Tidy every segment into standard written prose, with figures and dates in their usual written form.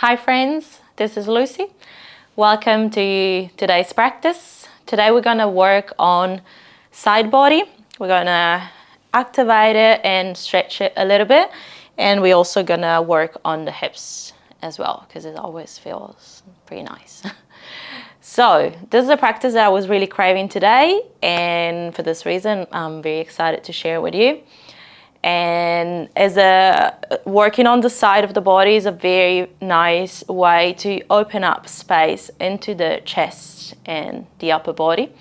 Hi friends, this is Lucy. Welcome to today's practice. Today we're going to work on side body. We're going to activate it and stretch it a little bit. And we're also going to work on the hips as well because it always feels pretty nice. So this is a practice that I was really craving today, and for this reason I'm very excited to share with you. And working on the side of the body is a very nice way to open up space into the chest and the upper body.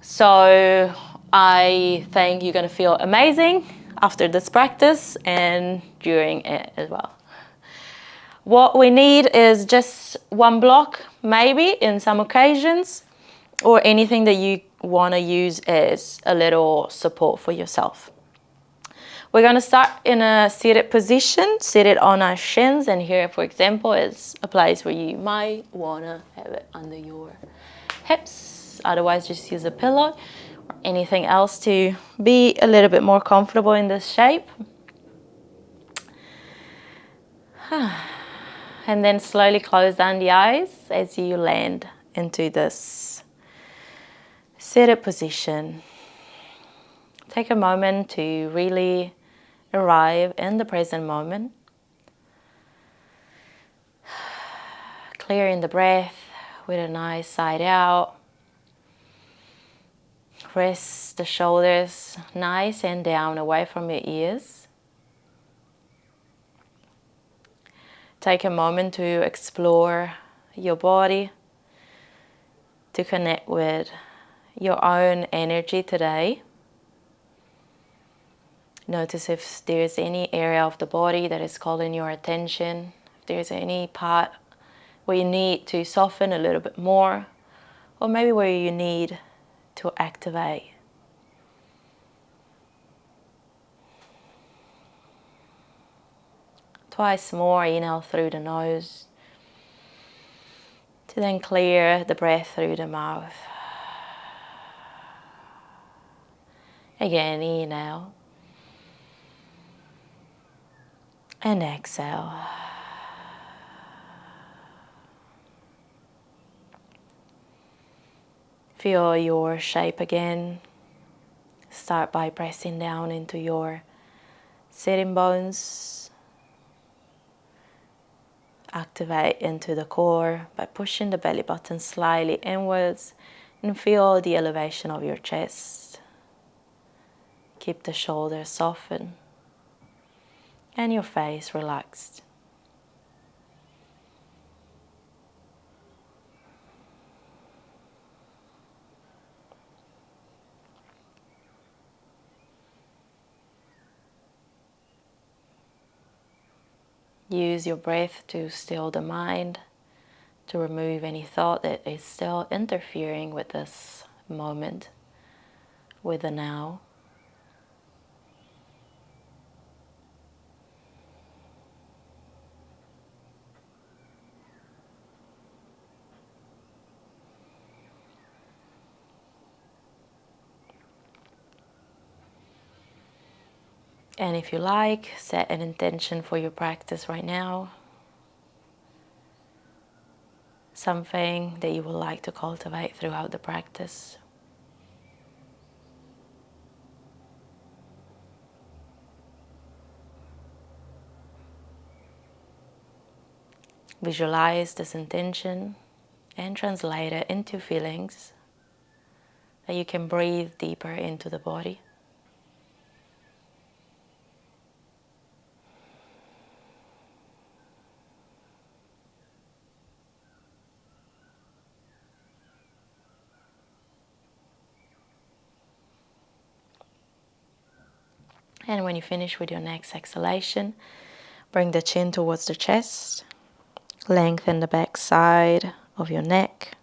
So I think you're going to feel amazing after this practice and during it as well. What we need is just one block, maybe in some occasions, or anything that you want to use as a little support for yourself. We're going to start in a seated position, seated on our shins, and here, for example, is a place where you might want to have it under your hips. Otherwise, just use a pillow or anything else to be a little bit more comfortable in this shape. And then slowly close down the eyes as you land into this seated position. Take a moment to really arrive in the present moment. Clearing the breath with a nice side out. Rest the shoulders nice and down away from your ears. Take a moment to explore your body, to connect with your own energy today. Notice if there's any area of the body that is calling your attention, if there's any part where you need to soften a little bit more, or maybe where you need to activate. Twice more, inhale through the nose, to then clear the breath through the mouth. Again, inhale. And exhale. Feel your shape again. Start by pressing down into your sitting bones. Activate into the core by pushing the belly button slightly inwards and feel the elevation of your chest. Keep the shoulders softened and your face relaxed. Use your breath to still the mind, to remove any thought that is still interfering with this moment, with the now. And if you like, set an intention for your practice right now. Something that you would like to cultivate throughout the practice. Visualize this intention and translate it into feelings that you can breathe deeper into the body. And when you finish with your next exhalation, bring the chin towards the chest, lengthen the back side of your neck,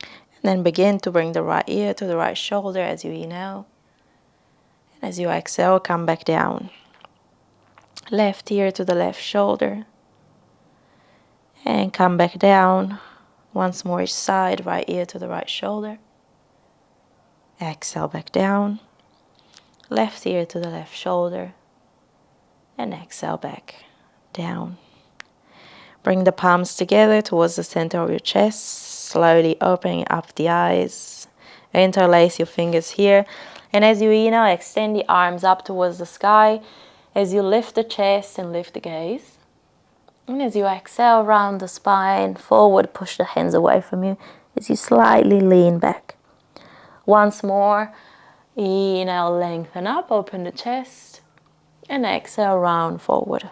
and then begin to bring the right ear to the right shoulder as you inhale. And as you exhale, come back down. Left ear to the left shoulder, and come back down. Once more each side, right ear to the right shoulder. Exhale back down. Left ear to the left shoulder, and exhale back down. Bring the palms together towards the center of your chest, slowly opening up the eyes. Interlace your fingers here. And as you inhale, extend the arms up towards the sky. As you lift the chest and lift the gaze. And as you exhale, round the spine, forward, push the hands away from you. As you slightly lean back. Once more, inhale, lengthen up, open the chest. And exhale, round forward.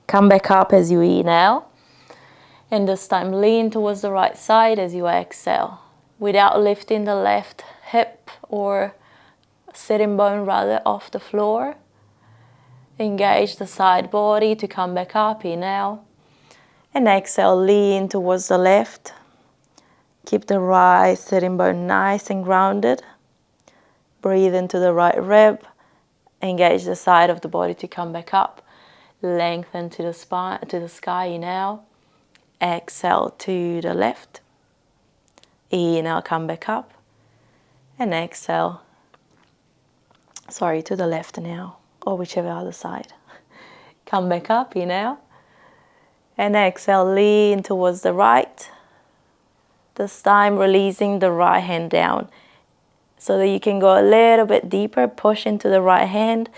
Come back up as you inhale. And this time lean towards the right side as you exhale. Without lifting the left hip or sitting bone rather off the floor. Engage the side body to come back up, inhale. And exhale, lean towards the left. Keep the right sitting bone nice and grounded. Breathe into the right rib. Engage the side of the body to come back up. Lengthen to the spine, to the sky, inhale. Exhale to the left. Inhale, come back up. And exhale. To the left now, or whichever other side. Come back up, inhale. And exhale, lean towards the right. This time releasing the right hand down. So that you can go a little bit deeper, push into the right hand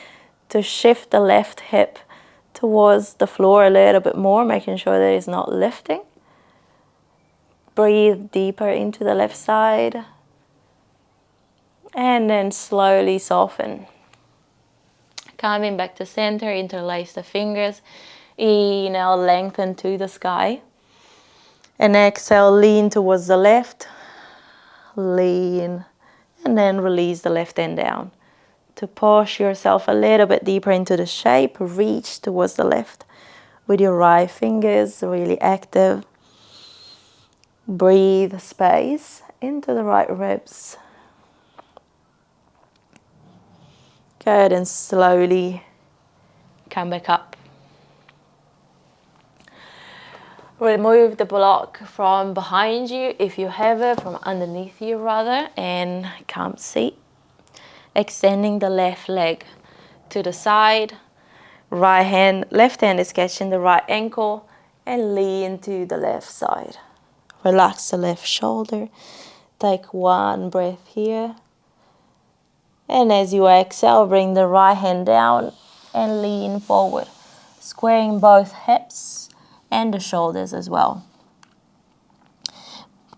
to shift the left hip towards the floor a little bit more, making sure that it's not lifting. Breathe deeper into the left side. And then slowly soften. Coming back to center, interlace the fingers. Inhale, lengthen to the sky. And exhale, lean towards the left. Lean. And then release the left hand down. To push yourself a little bit deeper into the shape, reach towards the left. With your right fingers, really active. Breathe space into the right ribs. Good, and slowly come back up. Remove the block from behind you, if you have it, from underneath you rather, and come seat. Extending the left leg to the side. Left hand is catching the right ankle and lean to the left side. Relax the left shoulder. Take one breath here. And as you exhale, bring the right hand down and lean forward, squaring both hips and the shoulders as well.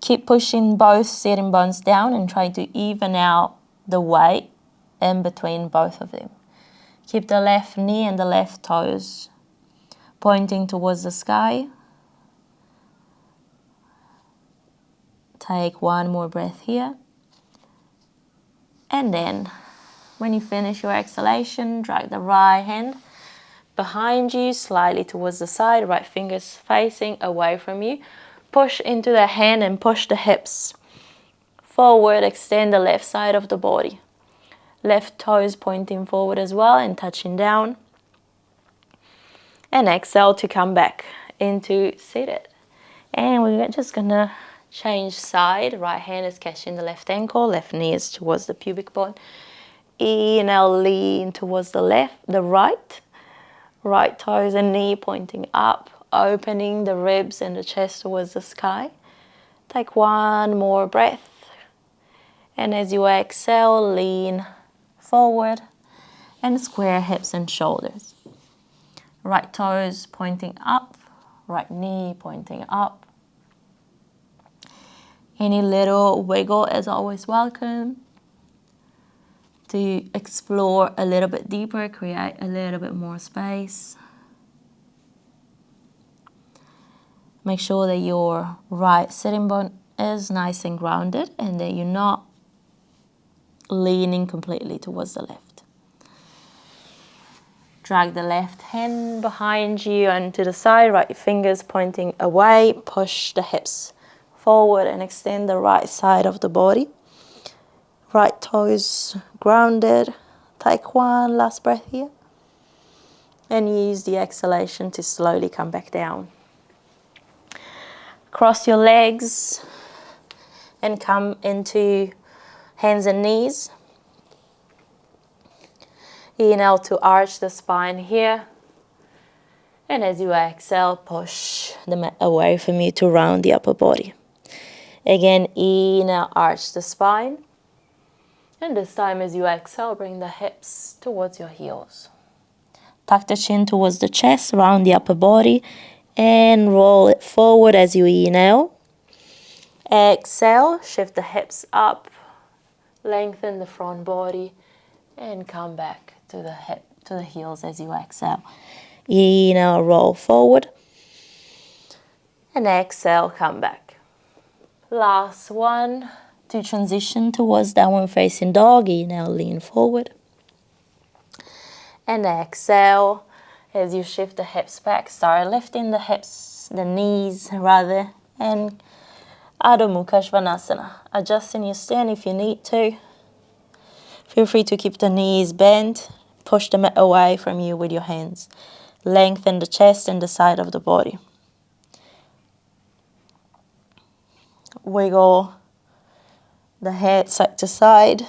Keep pushing both sitting bones down and try to even out the weight in between both of them. Keep the left knee and the left toes pointing towards the sky. Take one more breath here. And then, when you finish your exhalation, drag the right hand behind you, slightly towards the side, right fingers facing away from you. Push into the hand and push the hips forward, extend the left side of the body. Left toes pointing forward as well and touching down. And exhale to come back into seated. And we're just gonna change side. Right hand is catching the left ankle, left knee is towards the pubic bone. Inhale, lean towards the right. Right toes and knee pointing up, opening the ribs and the chest towards the sky. Take one more breath. And as you exhale, lean forward and square hips and shoulders. Right toes pointing up, right knee pointing up. Any little wiggle is always welcome to explore a little bit deeper, create a little bit more space. Make sure that your right sitting bone is nice and grounded and that you're not leaning completely towards the left. Drag the left hand behind you and to the side, right fingers pointing away. Push the hips forward and extend the right side of the body. Right toes grounded. Take one last breath here. And use the exhalation to slowly come back down. Cross your legs and come into hands and knees. Inhale to arch the spine here. And as you exhale, push the mat away from you to round the upper body. Again, inhale, arch the spine. And this time as you exhale, bring the hips towards your heels. Tuck the chin towards the chest, round the upper body, and roll it forward as you inhale. Exhale, shift the hips up, lengthen the front body, and come back to the heels as you exhale. Inhale, roll forward, and exhale, come back. Last one, to transition towards downward facing dog. Inhale, lean forward. And exhale, as you shift the hips back, start lifting the hips, the knees rather, and Adho Mukha Svanasana. Adjusting your stand if you need to. Feel free to keep the knees bent. Push them away from you with your hands. Lengthen the chest and the side of the body. Wiggle the head side to side.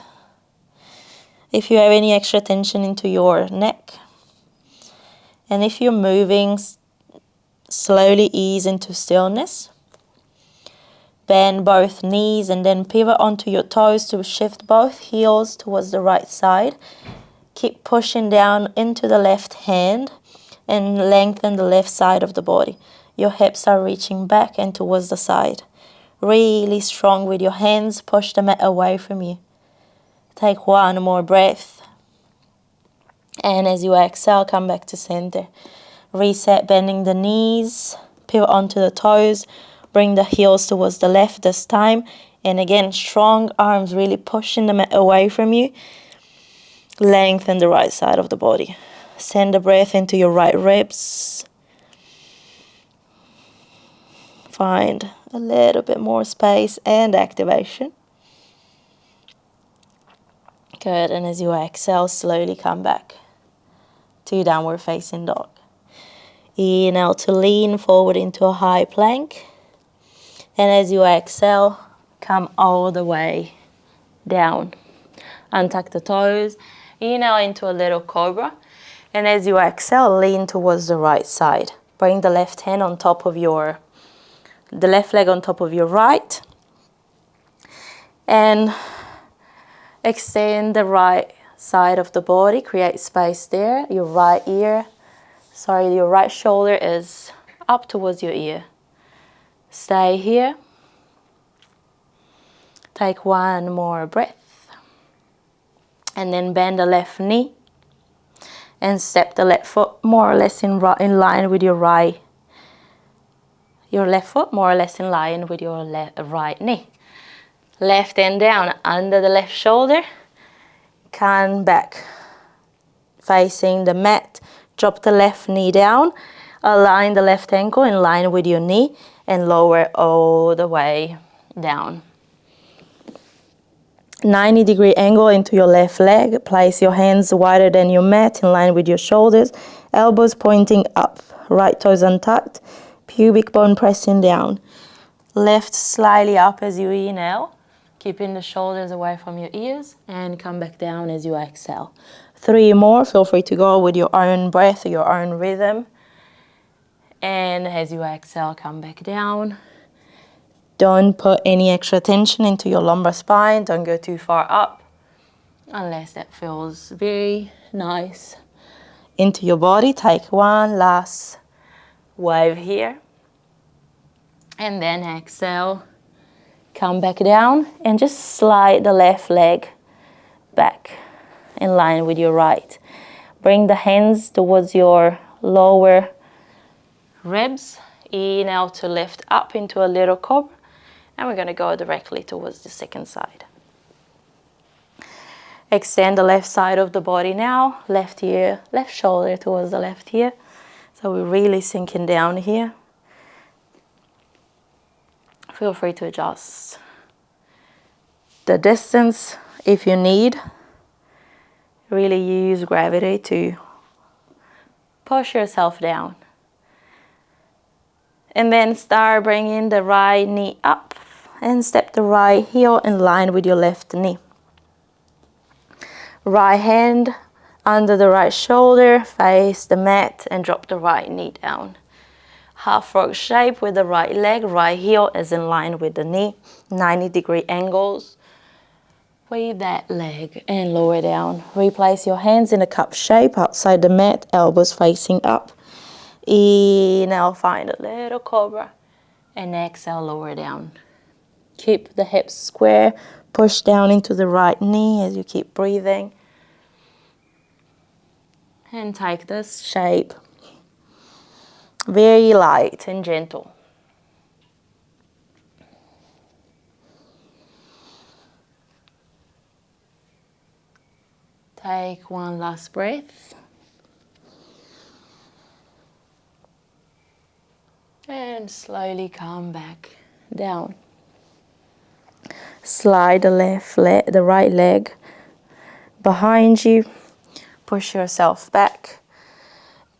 If you have any extra tension into your neck. And if you're moving, slowly ease into stillness. Bend both knees and then pivot onto your toes to shift both heels towards the right side. Keep pushing down into the left hand and lengthen the left side of the body. Your hips are reaching back and towards the side. Really strong with your hands, push the mat away from you. Take one more breath. And as you exhale, come back to center. Reset, bending the knees, pivot onto the toes. Bring the heels towards the left this time. And again, strong arms, really pushing the mat away from you. Lengthen the right side of the body. Send the breath into your right ribs. Find a little bit more space and activation. Good, and as you exhale, slowly come back to downward facing dog. Inhale to lean forward into a high plank. And as you exhale, come all the way down. Untuck the toes. Inhale into a little cobra. And as you exhale, lean towards the right side. Bring the left hand on top of the left leg on top of your right. And extend the right side of the body. Create space there. Your right shoulder is up towards your ear. Stay here. Take one more breath. And then bend the left knee. And step the left foot more or less in line with your right. Your left foot more or less in line with your right knee. Left hand down under the left shoulder. Come back. Facing the mat. Drop the left knee down. Align the left ankle in line with your knee. And lower all the way down. 90-degree angle into your left leg. Place your hands wider than your mat in line with your shoulders. Elbows pointing up. Right toes untucked. Pubic bone pressing down. Lift slightly up as you inhale. Keeping the shoulders away from your ears. And come back down as you exhale. 3 more. Feel free to go with your own breath, your own rhythm. And as you exhale, come back down. Don't put any extra tension into your lumbar spine. Don't go too far up. Unless that feels very nice into your body. Take one last wave here. And then exhale. Come back down. And just slide the left leg back in line with your right. Bring the hands towards your lower ribs. Inhale to lift up into a little cobra. And we're going to go directly towards the second side. Extend the left side of the body now. Left ear, left shoulder towards the left ear. So we're really sinking down here. Feel free to adjust the distance if you need. Really use gravity to push yourself down. And then start bringing the right knee up and step the right heel in line with your left knee. Right hand Under the right shoulder, face the mat and drop the right knee down. Half frog shape with the right leg, right heel is in line with the knee, 90-degree angles with that leg and lower down. Replace your hands in a cup shape outside the mat, elbows facing up. Inhale, find a little cobra and exhale, lower down. Keep the hips square, push down into the right knee as you keep breathing. And take this shape, very light and gentle. Take one last breath. And slowly come back down. Slide the right leg behind you. Push yourself back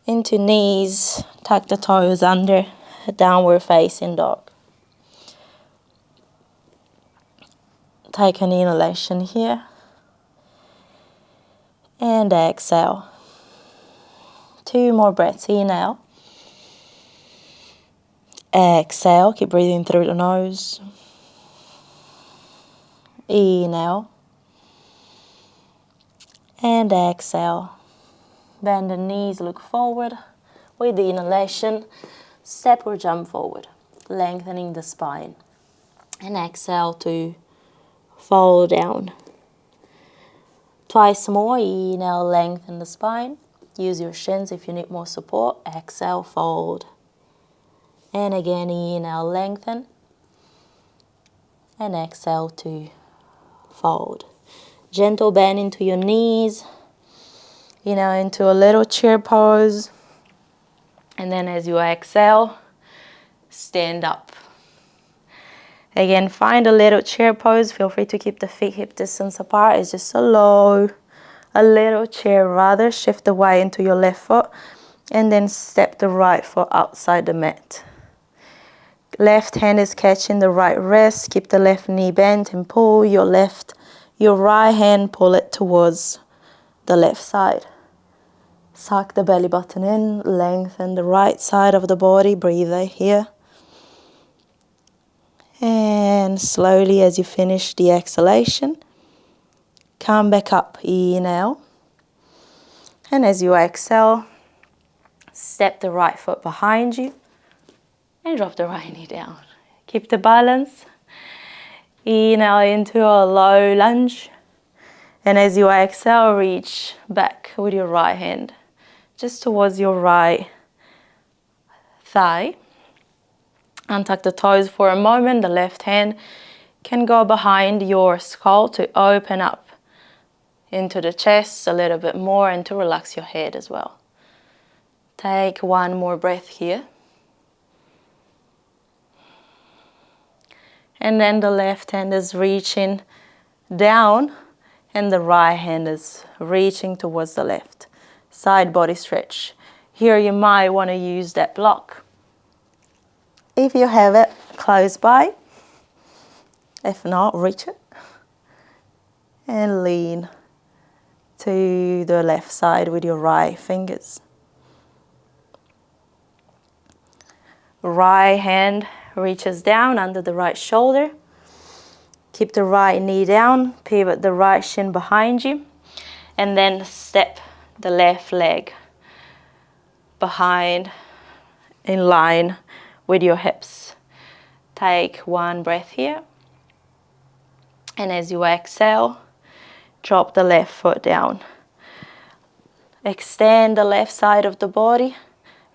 into knees. Tuck the toes under. Downward facing dog. Take an inhalation here. And exhale. 2 more breaths. Inhale. Exhale. Keep breathing through the nose. Inhale. And exhale. Bend the knees, look forward. With the inhalation, step or jump forward, lengthening the spine. And exhale to fall down. Twice more. Inhale, lengthen the spine. Use your shins if you need more support. Exhale, fold. And again, inhale, lengthen. And exhale to fold. Gentle bend into your knees. Into a little chair pose. And then as you exhale, stand up. Again, find a little chair pose. Feel free to keep the feet hip distance apart. It's just a little chair rather. Shift the weight into your left foot. And then step the right foot outside the mat. Left hand is catching the right wrist. Keep the left knee bent and pull your right hand, pull it towards the left side. Suck the belly button in, lengthen the right side of the body. Breathe here. And slowly as you finish the exhalation, come back up. Inhale. And as you exhale, step the right foot behind you and drop the right knee down. Keep the balance. Inhale into a low lunge. And as you exhale, reach back with your right hand just towards your right thigh. Untuck the toes for a moment. The left hand can go behind your skull to open up into the chest a little bit more and to relax your head as well. Take one more breath here. And then the left hand is reaching down and the right hand is reaching towards the left. Side body stretch. Here you might want to use that block. If you have it close by, if not, reach it. And lean to the left side with your right fingers. Right hand reaches down under the right shoulder. Keep the right knee down, pivot the right shin behind you, and then step the left leg behind in line with your hips. Take one breath here. And as you exhale, drop the left foot down. Extend the left side of the body.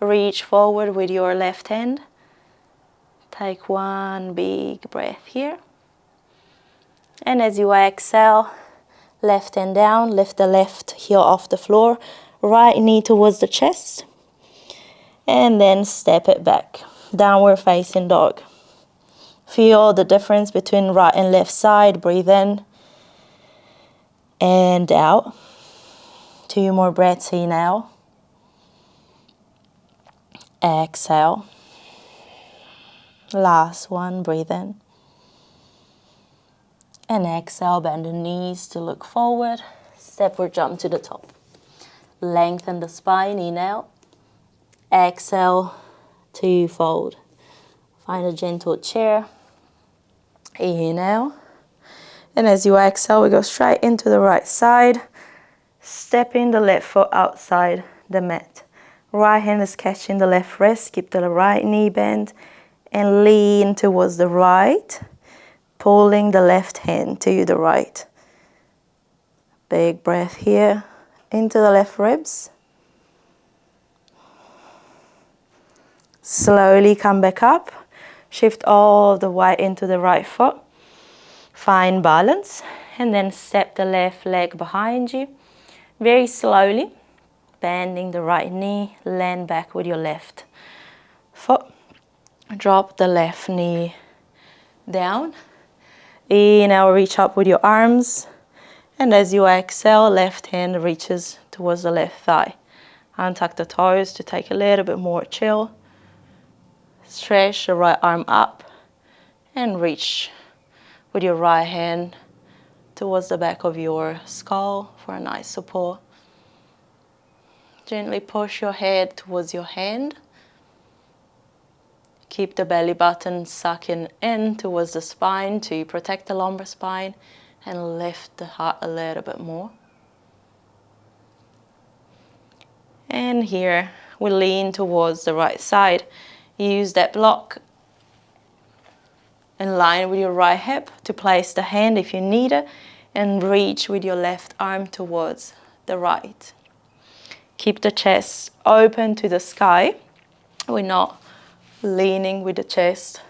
Reach forward with your left hand. Take one big breath here. And as you exhale, left hand down, lift the left heel off the floor, right knee towards the chest, and then step it back. Downward facing dog. Feel the difference between right and left side. Breathe in and out. 2 more breaths in now. Exhale. Last one, breathe in. And exhale, bend the knees to look forward. Step or jump to the top. Lengthen the spine, inhale. Exhale to fold. Find a gentle chair. Inhale. And as you exhale, we go straight into the right side. Stepping the left foot outside the mat. Right hand is catching the left wrist. Keep the right knee bent and lean towards the right. Pulling the left hand to the right. Big breath here into the left ribs. Slowly come back up. Shift all the weight into the right foot. Find balance. And then step the left leg behind you. Very slowly. Bending the right knee. Land back with your left foot. Drop the left knee down. Inhale, reach up with your arms. And as you exhale, left hand reaches towards the left thigh. Untuck the toes to take a little bit more chill. Stretch the right arm up and reach with your right hand towards the back of your skull for a nice support. Gently push your head towards your hand. Keep the belly button sucking in towards the spine to protect the lumbar spine and lift the heart a little bit more. And here we lean towards the right side. Use that block in line with your right hip to place the hand if you need it and reach with your left arm towards the right. Keep the chest open to the sky. We're not leaning with the chest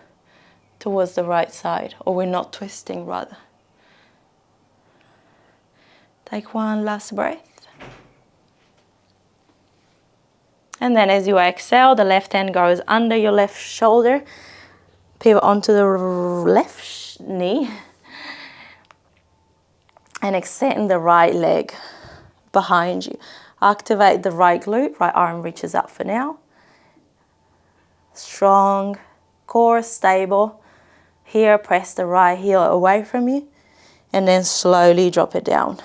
towards the right side, or we're not twisting rather. Take one last breath. And then as you exhale, the left hand goes under your left shoulder. Pivot onto the left knee. And extend the right leg behind you. Activate the right glute. Right arm reaches up for now. Strong core, stable. Here, press the right heel away from you. And then slowly drop it down.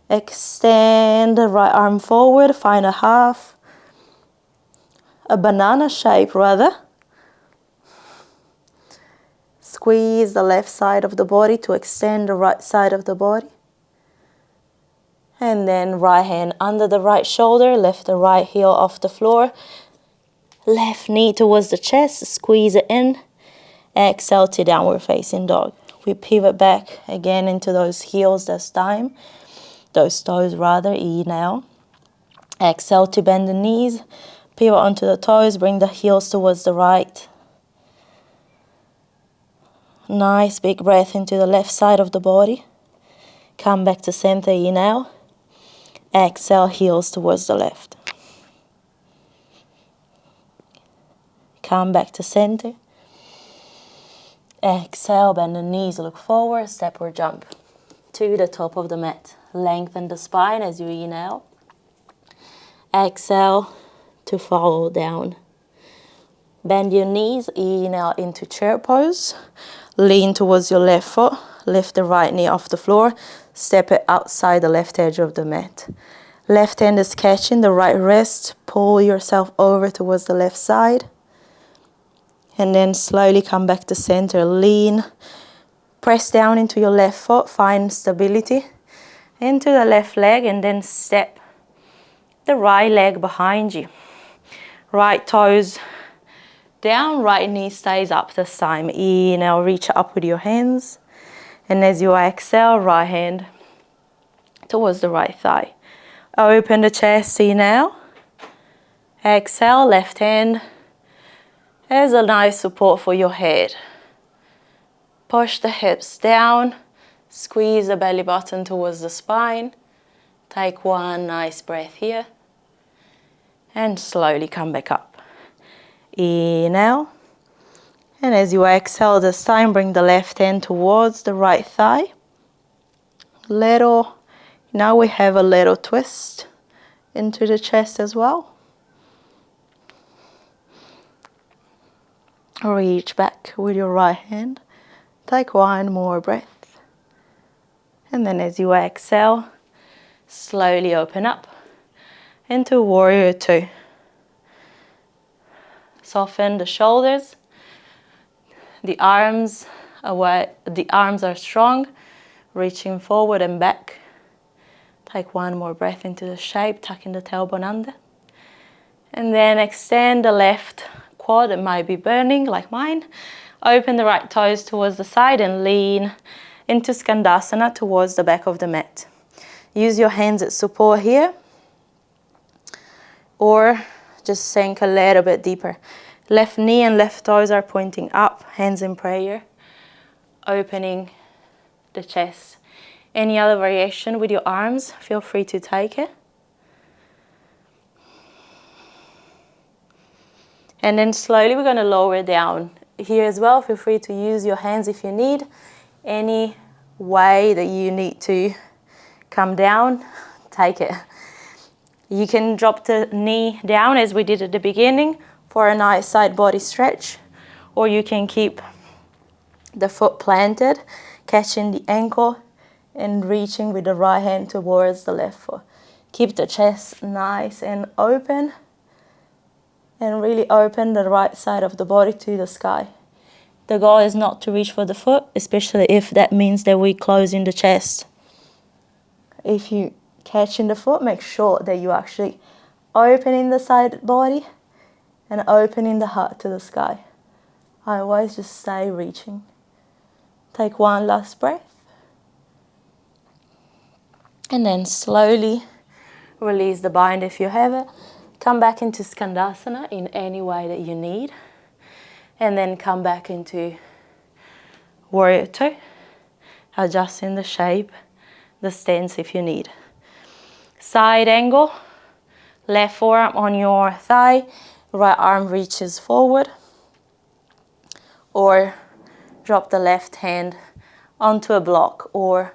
Extend the right arm forward. Find a banana shape rather. Squeeze the left side of the body to extend the right side of the body. And then right hand under the right shoulder, lift the right heel off the floor. Left knee towards the chest, squeeze it in. Exhale to downward facing dog. We pivot back again into those heels this time. Those toes rather, inhale. Exhale to bend the knees. Pivot onto the toes, bring the heels towards the right. Nice big breath into the left side of the body. Come back to center, inhale. Exhale, heels towards the left. Come back to center. Exhale, bend the knees, look forward, step or jump to the top of the mat. Lengthen the spine as you inhale. Exhale to fall down. Bend your knees, inhale into chair pose. Lean towards your left foot. Lift the right knee off the floor. Step it outside the left edge of the mat. Left hand is catching the right wrist. Pull yourself over towards the left side. And then slowly come back to center. Lean. Press down into your left foot. Find stability into the left leg. And then step the right leg behind you. Right toes down, right knee stays up this time. Inhale, reach up with your hands. And as you exhale, right hand towards the right thigh. Open the chest, inhale. Exhale, left hand as a nice support for your head. Push the hips down. Squeeze the belly button towards the spine. Take one nice breath here. And slowly come back up. Inhale. And as you exhale this time, bring the left hand towards the right thigh. Now we have a little twist into the chest as well. Reach back with your right hand. Take one more breath. And then as you exhale, slowly open up. into warrior two. Soften the shoulders. The arms are strong, reaching forward and back. Take one more breath into the shape, tucking the tailbone under. And then extend the left quad, it might be burning like mine. Open the right toes towards the side and lean into Skandasana towards the back of the mat. Use your hands as support here, or just sink a little bit deeper. Left knee and left toes are pointing up, hands in prayer, opening the chest. Any other variation with your arms, feel free to take it. And then slowly we're going to lower down. Here as well, feel free to use your hands if you need. Any way that you need to come down, take it. You can drop the knee down as we did at the beginning for a nice side body stretch, or you can keep the foot planted, catching the ankle and reaching with the right hand towards the left foot. Keep the chest nice and open, and really open the right side of the body to the sky. The goal is not to reach for the foot, especially if that means that we close in the chest. If you catch in the foot, make sure that you actually open in the side body and open in the heart to the sky. Otherwise, just stay reaching. Take one last breath. And then slowly release the bind if you have it. Come back into Skandasana in any way that you need. And then come back into warrior two. Adjusting the shape, the stance if you need. Side angle. Left forearm on your thigh. Right arm reaches forward. Or drop the left hand onto a block or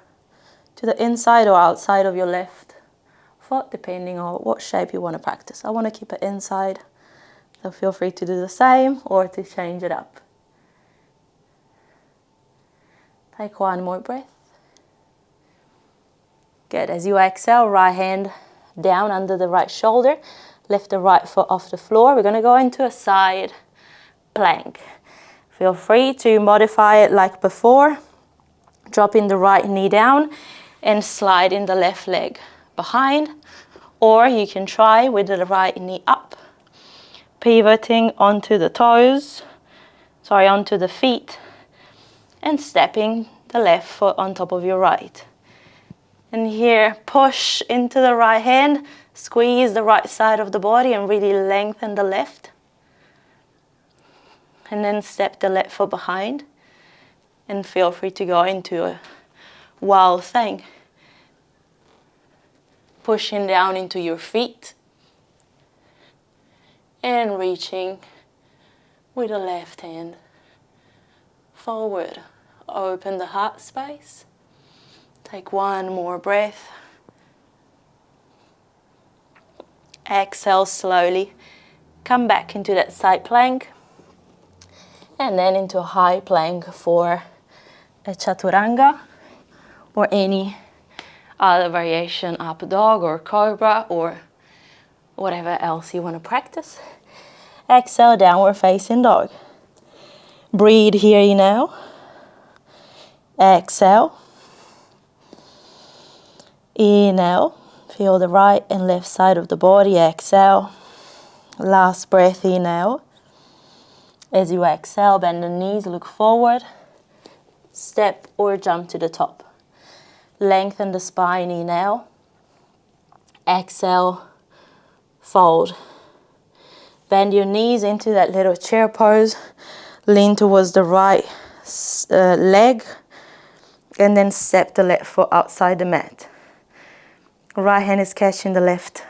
to the inside or outside of your left foot, depending on what shape you want to practice. I want to keep it inside, so feel free to do the same or to change it up. Take one more breath. Good. As you exhale, right hand down under the right shoulder. Lift the right foot off the floor. We're going to go into a side plank. Feel free to modify it like before. Dropping the right knee down and sliding the left leg behind. Or you can try with the right knee up. Pivoting onto the toes. Onto the feet. And stepping the left foot on top of your right. And here, push into the right hand. Squeeze the right side of the body and really lengthen the left. And then step the left foot behind. And feel free to go into a wild thing. Pushing down into your feet. And reaching with the left hand forward. Open the heart space. Take one more breath. Exhale slowly. Come back into that side plank. And then into a high plank for a chaturanga or any other variation, up dog or cobra or whatever else you want to practice. Exhale, downward facing dog. Breathe here now. Exhale. Inhale. Feel the right and left side of the body. Exhale. Last breath, inhale. As you exhale, bend the knees, look forward. Step or jump to the top. Lengthen the spine, inhale. Exhale, fold. Bend your knees into that little chair pose. Lean towards the right leg. And then step the left foot outside the mat. Right hand is catching the left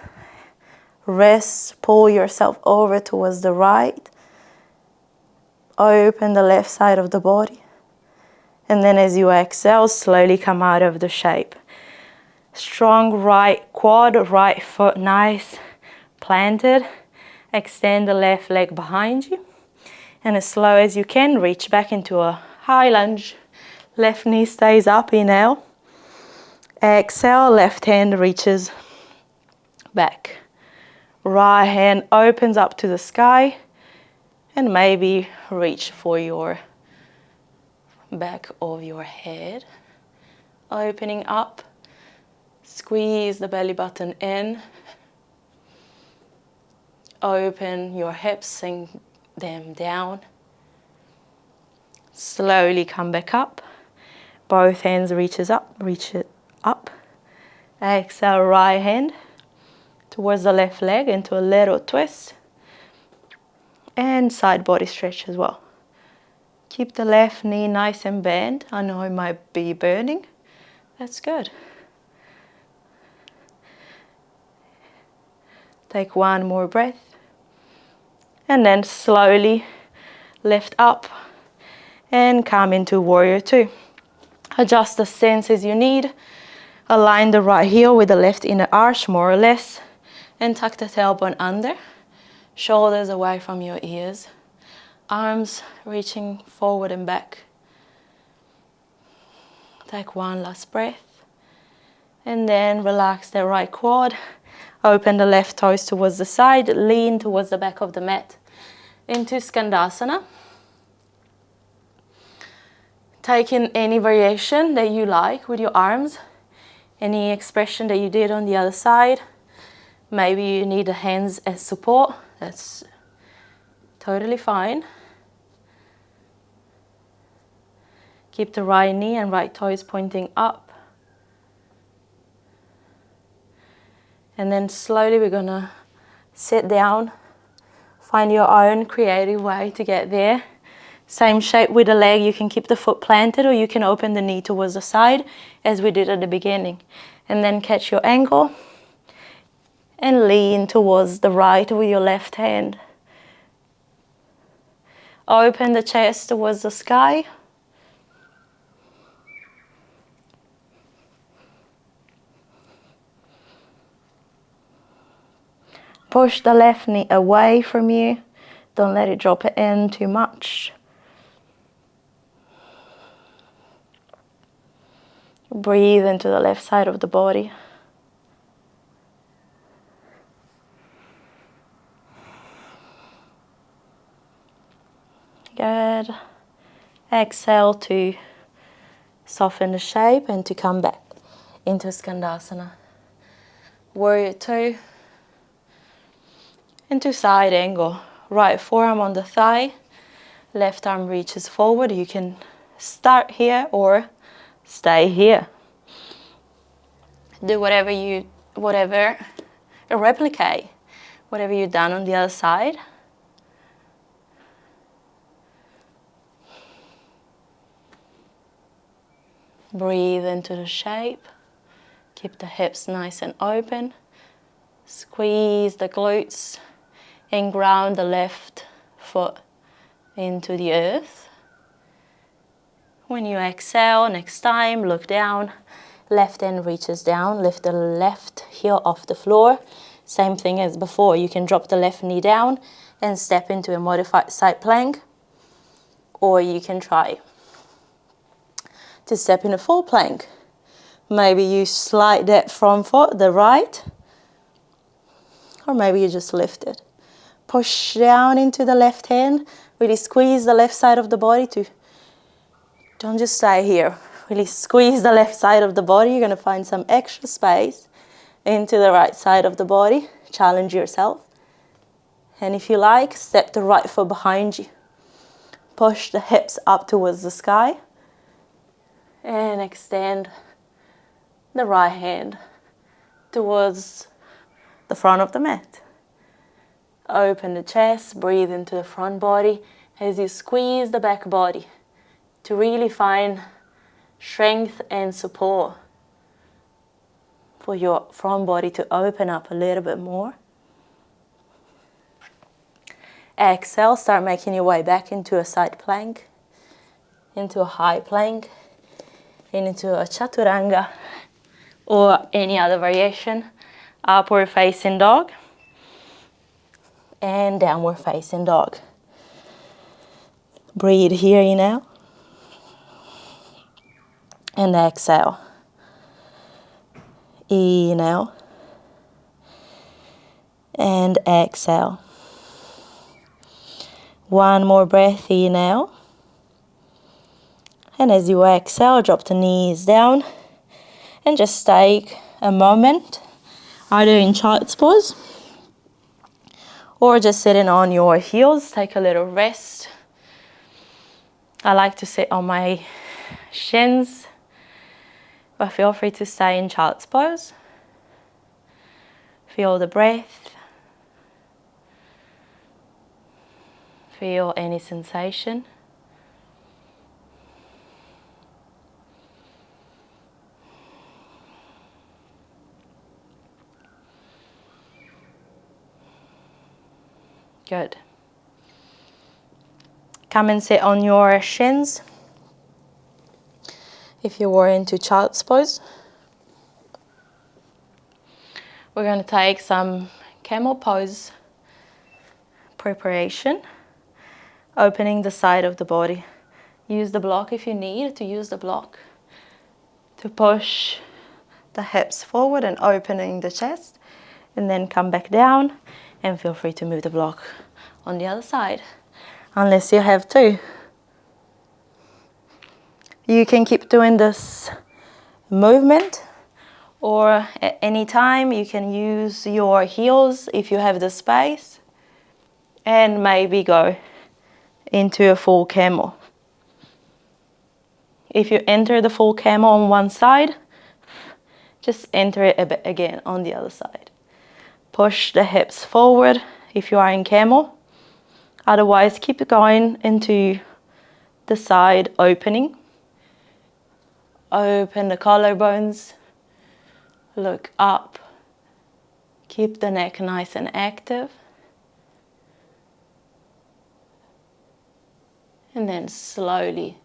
wrist. Pull yourself over towards the right. Open the left side of the body. And then as you exhale, slowly come out of the shape. Strong right quad, right foot nice, planted. Extend the left leg behind you. And as slow as you can, reach back into a high lunge. Left knee stays up, inhale. Exhale, left hand reaches back. Right hand opens up to the sky, and maybe reach for your back of your head. Opening up, squeeze the belly button in. Open your hips, sink them down. Slowly come back up. Both hands reach it up. Exhale, right hand towards the left leg into a little twist. And side body stretch as well. Keep the left knee nice and bent. I know it might be burning. That's good. Take one more breath. And then slowly lift up and come into warrior two. Adjust the stance as you need. Align the right heel with the left inner arch more or less. And tuck the tailbone under. Shoulders away from your ears. Arms reaching forward and back. Take one last breath. And then relax the right quad. Open the left toes towards the side. Lean towards the back of the mat. Into Skandasana. Take in any variation that you like with your arms. Any expression that you did on the other side. Maybe you need the hands as support. That's totally fine. Keep the right knee and right toes pointing up. And then slowly we're gonna sit down. Find your own creative way to get there. Same shape with the leg. You can keep the foot planted or you can open the knee towards the side as we did at the beginning. And then catch your ankle and lean towards the right with your left hand. Open the chest towards the sky. Push the left knee away from you. Don't let it drop in too much. Breathe into the left side of the body. Good. Exhale to soften the shape and to come back into Skandasana. Warrior two. Into side angle. Right forearm on the thigh. Left arm reaches forward. You can start here or stay here. Do replicate whatever you've done on the other side. Breathe into the shape. Keep the hips nice and open. Squeeze the glutes and ground the left foot into the earth. When you exhale, next time, look down. Left hand reaches down. Lift the left heel off the floor. Same thing as before. You can drop the left knee down and step into a modified side plank. Or you can try to step in a full plank. Maybe you slide that front foot, the right. Or maybe you just lift it. Push down into the left hand. Really squeeze the left side of the body to, don't just stay here. Really squeeze the left side of the body. You're gonna find some extra space into the right side of the body. Challenge yourself. And if you like, step the right foot behind you. Push the hips up towards the sky. And extend the right hand towards the front of the mat. Open the chest, breathe into the front body as you squeeze the back body to really find strength and support for your front body to open up a little bit more. Exhale, start making your way back into a side plank, into a high plank, and into a chaturanga or any other variation. Upward facing dog and downward facing dog. Breathe here now and exhale. Inhale and exhale. One more breath in now. And as you exhale, drop the knees down and just take a moment, either in child's pose or just sitting on your heels. Take a little rest. I like to sit on my shins, but feel free to stay in child's pose. Feel the breath. Feel any sensation. Good. Come and sit on your shins if you were into child's pose. We're going to take some camel pose preparation, opening the side of the body. Use the block if you need to use the block to push the hips forward and opening the chest, and then come back down, and feel free to move the block on the other side unless you have to. You can keep doing this movement, or at any time you can use your heels if you have the space, and maybe go into a full camel. If you enter the full camel on one side, just enter it a bit again on the other side. Push the hips forward if you are in camel. Otherwise, keep going into the side opening. Open the collarbones. Look up. Keep the neck nice and active. And then slowly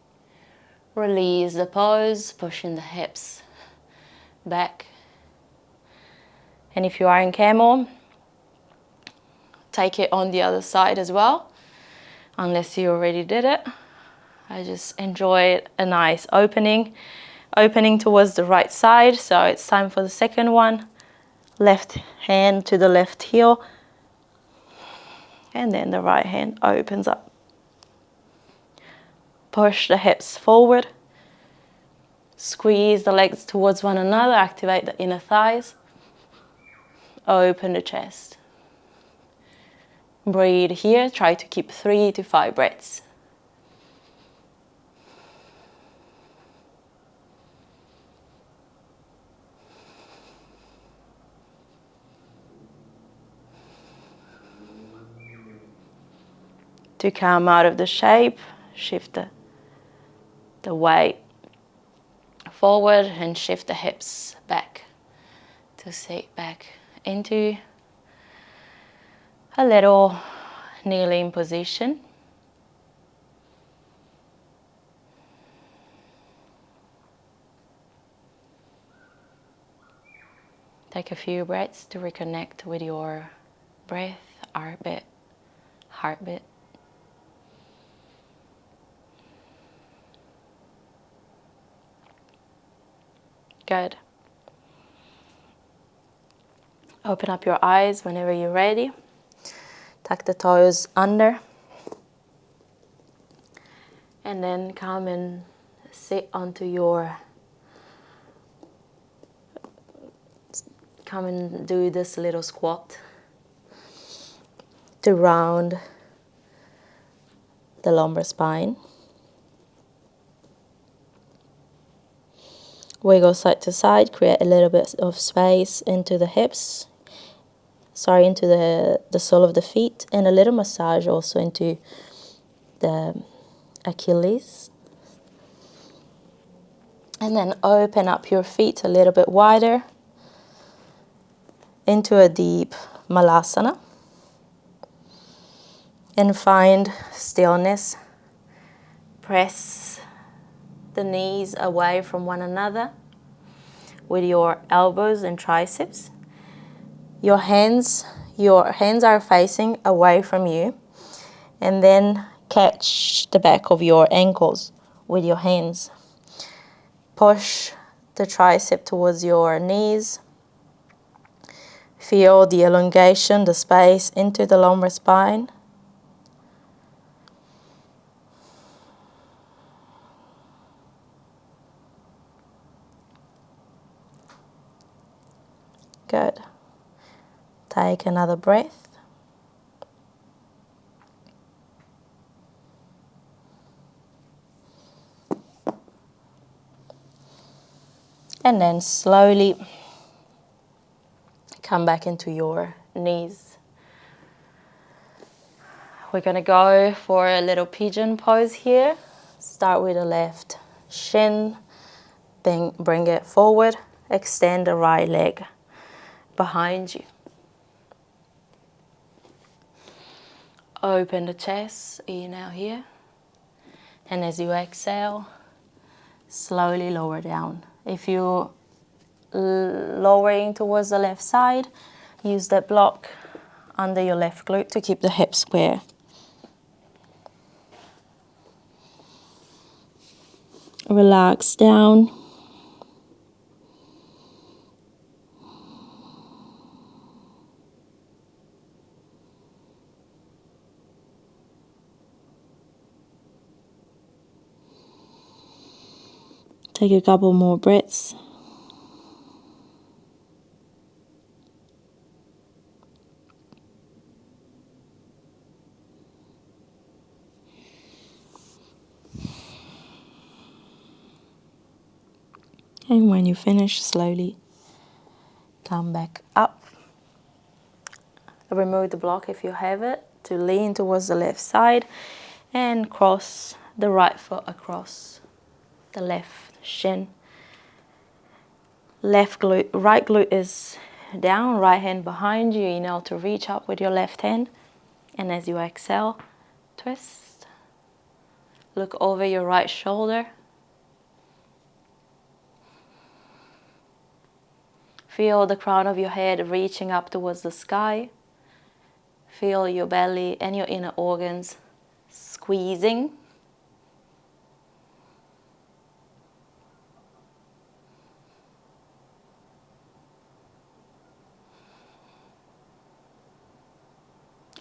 release the pose, pushing the hips back. And if you are in camel, take it on the other side as well, unless you already did it. I just enjoy a nice opening towards the right side. So it's time for the second one. Left hand to the left heel, and then the right hand opens up. Push the hips forward. Squeeze the legs towards one another. Activate the inner thighs. Open the chest. Breathe here. Try to keep 3 to 5 breaths. To come out of the shape, shift the weight forward and shift the hips back to sit back into a little kneeling position. Take a few breaths to reconnect with your breath, heartbeat. Good. Open up your eyes whenever you're ready. Tuck the toes under. And then come and sit onto your... Come and do this little squat to round the lumbar spine. Wiggle side to side, create a little bit of space into the hips, into the sole of the feet, and a little massage also into the Achilles. And then open up your feet a little bit wider into a deep Malasana. And find stillness. Press the knees away from one another with your elbows and triceps. Your hands are facing away from you, and then catch the back of your ankles with your hands. Push the tricep towards your knees. Feel the elongation, the space into the lumbar spine. Good. Take another breath. And then slowly come back into your knees. We're going to go for a little pigeon pose here. Start with the left shin, then bring it forward. Extend the right leg behind you. Open the chest, inhale here. And as you exhale, slowly lower down. If you're lowering towards the left side, use that block under your left glute to keep the hips square. Relax down. Take a couple more breaths. And when you finish, slowly come back up. Remove the block if you have it, to lean towards the left side and cross the right foot across the left shin. Left glute, right glute is down, right hand behind you. Inhale to reach up with your left hand. And as you exhale, twist. Look over your right shoulder. Feel the crown of your head reaching up towards the sky. Feel your belly and your inner organs squeezing.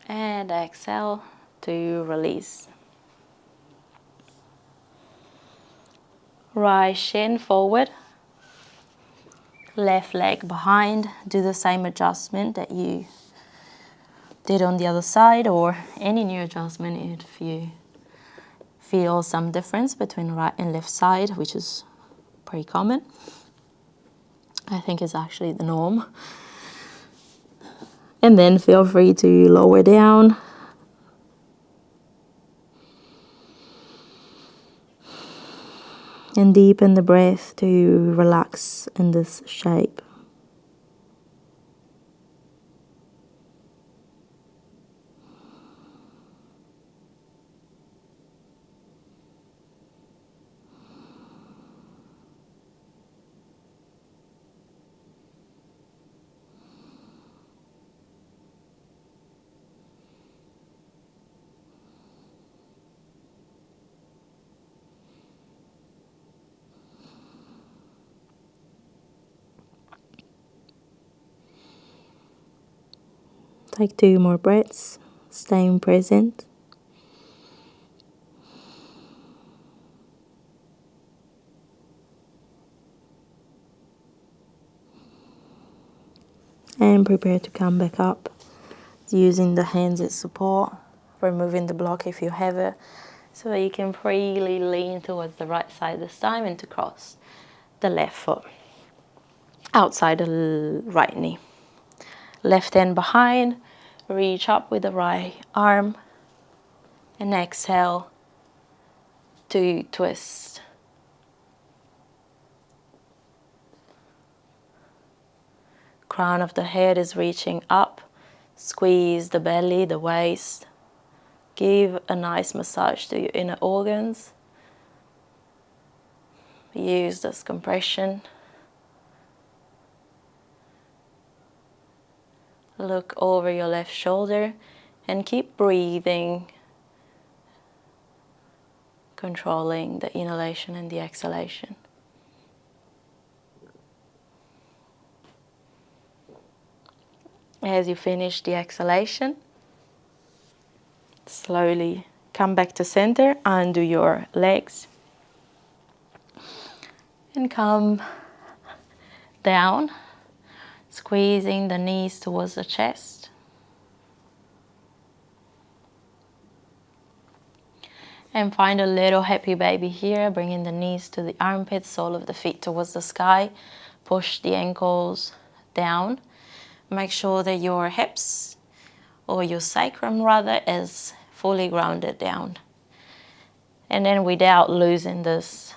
And exhale to release. Right shin forward. Left leg behind. Do the same adjustment that you did on the other side, or any new adjustment if you feel some difference between right and left side, which is pretty common. I think it's actually the norm. And then feel free to lower down. And deepen the breath to relax in this shape. Take 2 more breaths, staying present. And prepare to come back up, using the hands as support, removing the block if you have it, so that you can freely lean towards the right side this time and to cross the left foot outside the right knee. Left hand behind, reach up with the right arm, and exhale to twist. Crown of the head is reaching up. Squeeze the belly, the waist. Give a nice massage to your inner organs. Use this compression. Look over your left shoulder and keep breathing, controlling the inhalation and the exhalation. as you finish the exhalation, slowly come back to center, undo your legs, and come down, squeezing the knees towards the chest. And find a little happy baby here, bringing the knees to the armpits, sole of the feet towards the sky. Push the ankles down. Make sure that your hips, or your sacrum rather, is fully grounded down. And then without losing this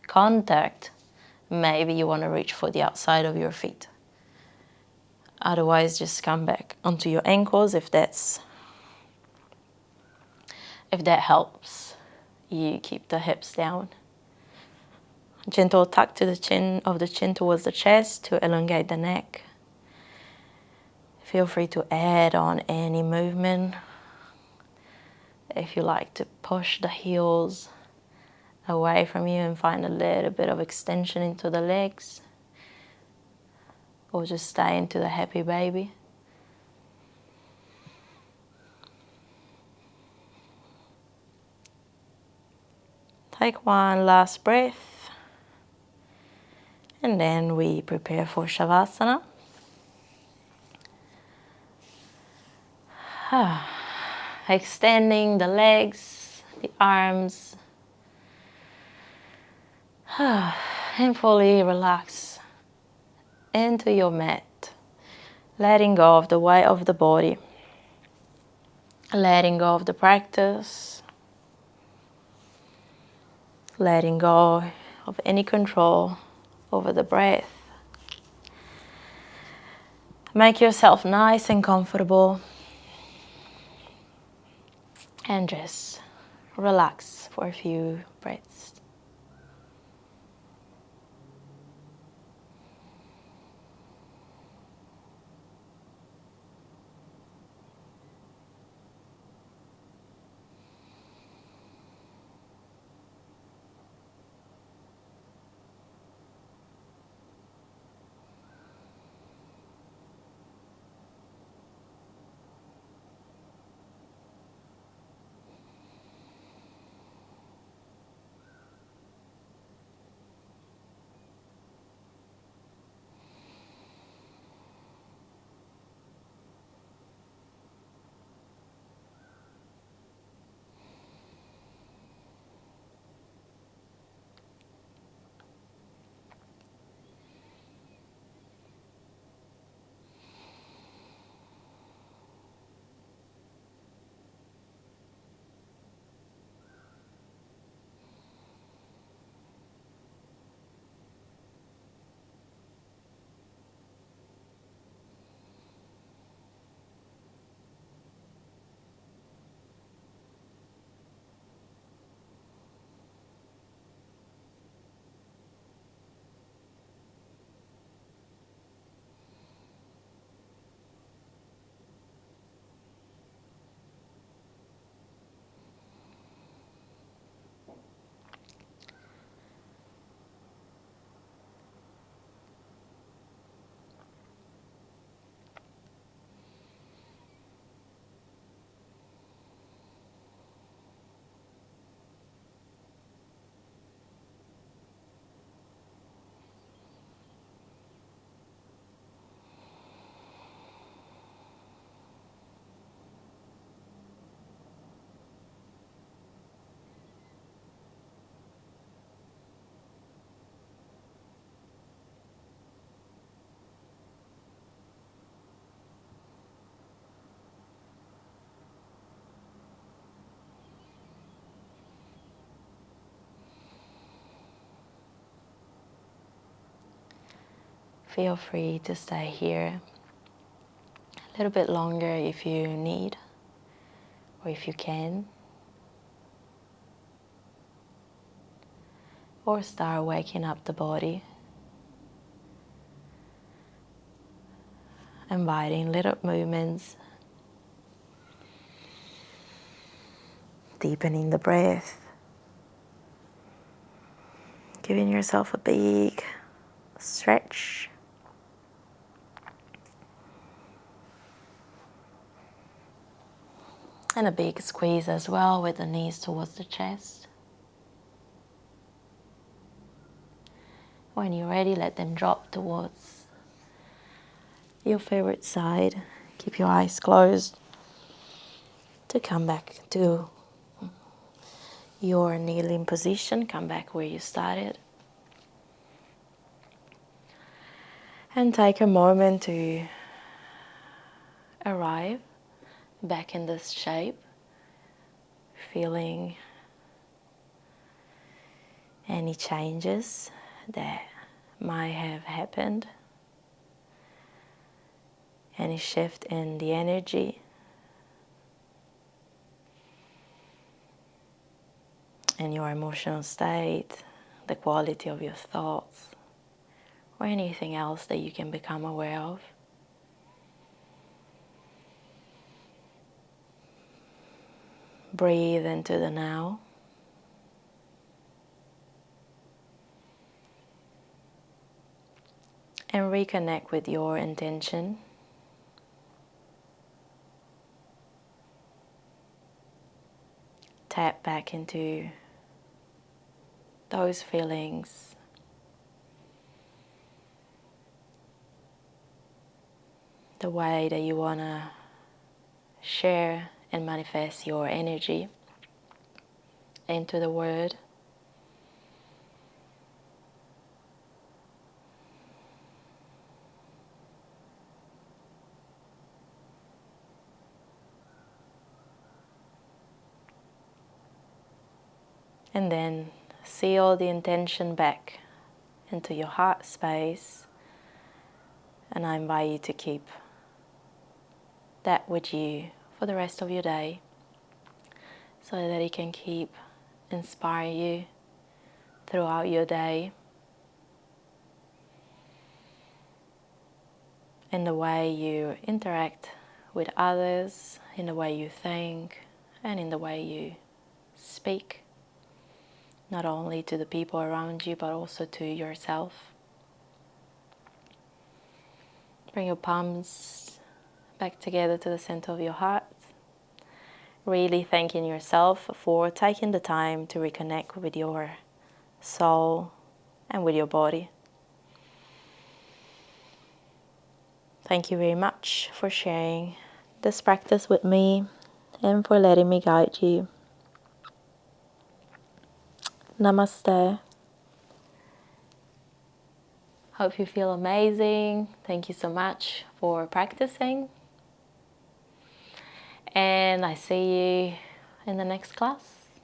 contact, maybe you want to reach for the outside of your feet. Otherwise, just come back onto your ankles if that helps. You keep the hips down. Gentle tuck to the chin towards the chest to elongate the neck. Feel free to add on any movement. If you like to push the heels away from you and find a little bit of extension into the legs, or just stay into the happy baby. Take one last breath, and then we prepare for Savasana. Extending the legs, the arms, and fully relax into your mat, letting go of the weight of the body, letting go of the practice, letting go of any control over the breath. Make yourself nice and comfortable, and just relax for a few breaths. Feel free to stay here a little bit longer if you need, or if you can. Or start waking up the body, inviting little movements, deepening the breath, giving yourself a big stretch. And a big squeeze as well with the knees towards the chest. When you're ready, let them drop towards your favorite side. Keep your eyes closed to come back to your kneeling position. Come back where you started. And take a moment to arrive back in this shape, feeling any changes that might have happened, any shift in the energy, in your emotional state, the quality of your thoughts, or anything else that you can become aware of. Breathe into the now. And reconnect with your intention. Tap back into those feelings. The way that you want to share and manifest your energy into the world. And then seal the intention back into your heart space. And I invite you to keep that with you for the rest of your day, so that it can keep inspiring you throughout your day, in the way you interact with others, in the way you think, and in the way you speak, not only to the people around you, but also to yourself. Bring your palms back together to the center of your heart. Really thanking yourself for taking the time to reconnect with your soul and with your body. Thank you very much for sharing this practice with me and for letting me guide you. Namaste. Hope you feel amazing. Thank you so much for practicing. And I see you in the next class.